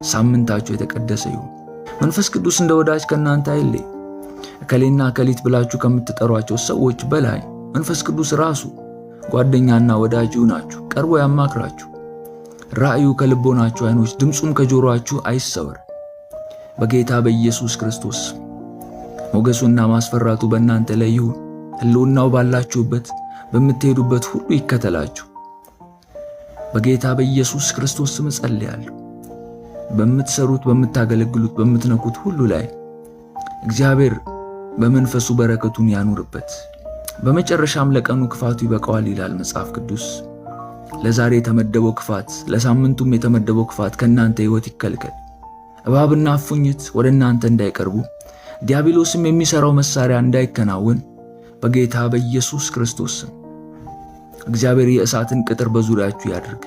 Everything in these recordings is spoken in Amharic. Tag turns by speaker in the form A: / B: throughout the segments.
A: ሳምንታችሁ የተቀደሰ ይሁን። መንፈስ ቅዱስ እንደ ወዳጅ ከእናንተ አይለይ። እከሌና እከሊት ብላችሁ ከምትጠሯቸው ሰዎች በላይ መንፈስ ቅዱስ ራሱ ጓደኛና ወዳጅ ይሁናችሁ፣ ቀርቦ ያማክራችሁ። ራእዩ ከልቦናችሁ አይኖች፣ ድምፁም ከጆሮአችሁ አይሰወር። በጌታ በኢየሱስ ክርስቶስ ሞገሱና ማስፈራቱ በእናንተ ላይ ይሁን። ሕልውናው ባላችሁበት በምትሄዱበት ሁሉ ይከተላችሁ። በጌታ በኢየሱስ ክርስቶስ ስም ጸልያለሁ። በምትሰሩት፣ በምታገለግሉት፣ በምትነኩት ሁሉ ላይ እግዚአብሔር በመንፈሱ በረከቱን ያኑርበት። በመጨረሻም ለቀኑ ክፋቱ ይበቃዋል ይላል መጽሐፍ ቅዱስ። ለዛሬ የተመደበው ክፋት፣ ለሳምንቱም የተመደበው ክፋት ከእናንተ ሕይወት ይከልከል። እባብና እፉኝት ወደ እናንተ እንዳይቀርቡ፣ ዲያብሎስም የሚሰራው መሳሪያ እንዳይከናወን በጌታ በኢየሱስ ክርስቶስ ስም እግዚአብሔር የእሳትን ቅጥር በዙሪያችሁ ያድርግ።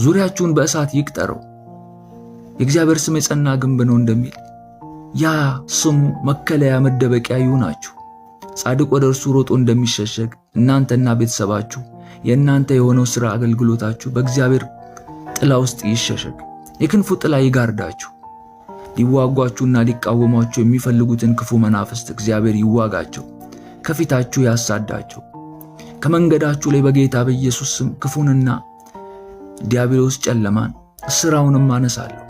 A: ዙሪያችሁን በእሳት ይቅጠረው። የእግዚአብሔር ስም የጸና ግንብ ነው እንደሚል ያ ስሙ መከለያ መደበቂያ ይሁናችሁ። ጻድቅ ወደ እርሱ ሮጦ እንደሚሸሸግ እናንተና ቤተሰባችሁ፣ የእናንተ የሆነው ሥራ አገልግሎታችሁ በእግዚአብሔር ጥላ ውስጥ ይሸሸግ። የክንፉ ጥላ ይጋርዳችሁ። ሊዋጓችሁና ሊቃወሟችሁ የሚፈልጉትን ክፉ መናፍስት እግዚአብሔር ይዋጋቸው፣ ከፊታችሁ ያሳዳቸው። ከመንገዳችሁ ላይ በጌታ በኢየሱስ ስም ክፉንና ዲያብሎስ ጨለማን ስራውንም አነሳለሁ።